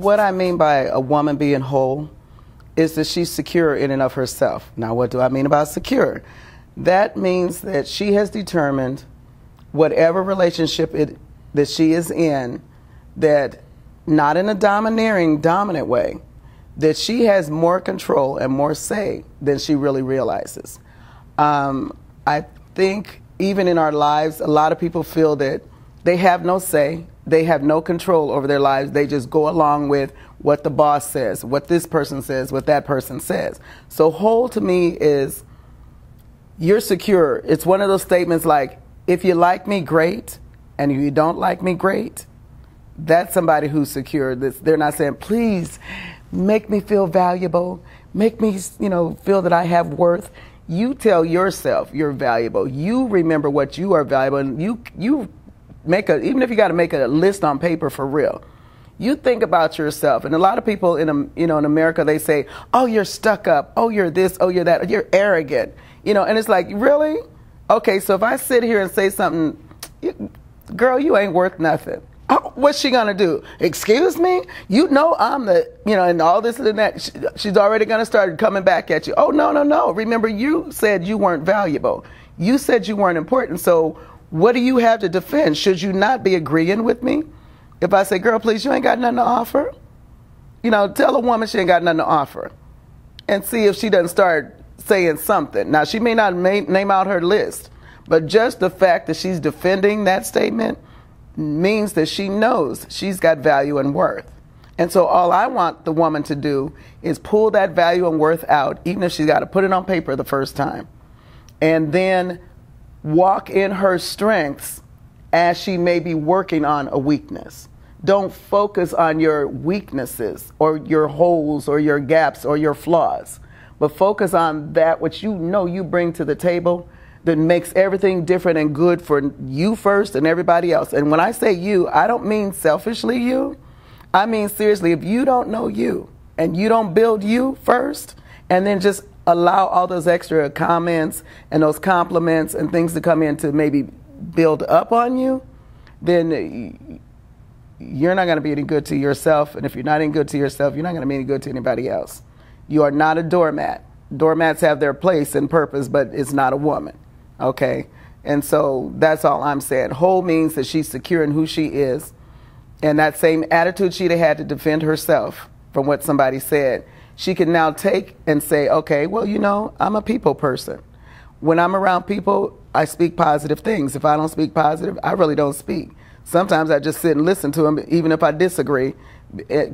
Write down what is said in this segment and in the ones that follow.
what I mean by a woman being whole is that she's secure in and of herself. Now, what do I mean about secure? That means that she has determined whatever relationship that she is in, that not in a dominant way, that she has more control and more say than she really realizes. I think even in our lives, a lot of people feel that they have no say, they have no control over their lives. They just go along with what the boss says, what this person says, what that person says. So whole to me is you're secure. It's one of those statements like, if you like me, great, and if you don't like me, great. That's somebody who's secure. They're not saying, please make me feel valuable, make me, feel that I have worth. You tell yourself you're valuable. You remember what you are valuable, and you make even if you got to make a list on paper for real. You think about yourself, and a lot of people in America, they say, "Oh, you're stuck up. Oh, you're this. Oh, you're that. You're arrogant." And it's like, really? Okay, so if I sit here and say something, girl, you ain't worth nothing. Oh, what's she gonna do? Excuse me? I'm the, and all this and that. She's already gonna start coming back at you. Oh, no. Remember, you said you weren't valuable. You said you weren't important. So what do you have to defend? Should you not be agreeing with me? If I say, girl, please, you ain't got nothing to offer. Tell a woman she ain't got nothing to offer, and see if she doesn't start saying something. Now, she may not name out her list, but just the fact that she's defending that statement means that she knows she's got value and worth. And so all I want the woman to do is pull that value and worth out, even if she's got to put it on paper the first time, and then walk in her strengths as she may be working on a weakness. Don't focus on your weaknesses or your holes or your gaps or your flaws, but focus on that which you bring to the table that makes everything different and good for you first and everybody else. And when I say you, I don't mean selfishly you. I mean seriously, if you don't know you and you don't build you first, and then just allow all those extra comments and those compliments and things to come in to maybe build up on you, then you're not going to be any good to yourself. And if you're not any good to yourself, you're not going to be any good to anybody else. You are not a doormat. Doormats have their place and purpose, but it's not a woman. Okay? And so that's all I'm saying. Whole means that she's secure in who she is. And that same attitude she'd have had to defend herself from what somebody said, she can now take and say, okay, well, I'm a people person. When I'm around people, I speak positive things. If I don't speak positive, I really don't speak. Sometimes I just sit and listen to them, even if I disagree,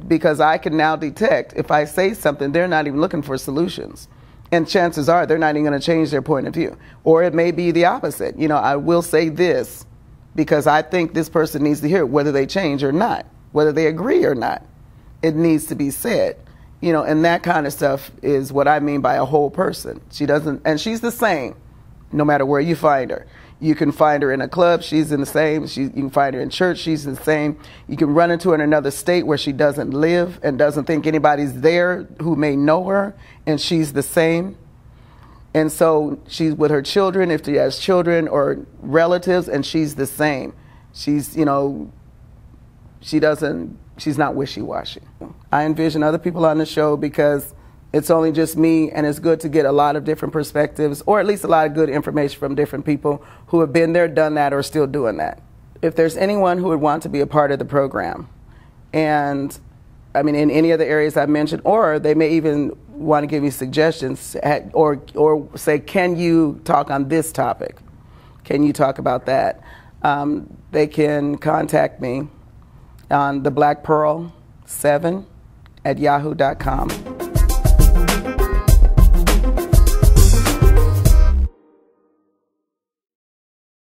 because I can now detect if I say something, they're not even looking for solutions. And chances are they're not even going to change their point of view. Or it may be the opposite. I will say this because I think this person needs to hear it, whether they change or not, whether they agree or not. It needs to be said. And that kind of stuff is what I mean by a whole person. And she's the same no matter where you find her. You can find her in a club, she's in the same. You can find her in church, she's the same. You can run into her in another state where she doesn't live and doesn't think anybody's there who may know her, and she's the same. And so she's with her children, if she has children or relatives, and she's the same. She's not wishy-washy. I envision other people on the show because it's only just me, and it's good to get a lot of different perspectives, or at least a lot of good information from different people who have been there, done that, or still doing that. If there's anyone who would want to be a part of the program, and I mean in any of the areas I mentioned, or they may even want to give me suggestions, or say, can you talk on this topic? Can you talk about that? They can contact me on theblackpearl7@yahoo.com.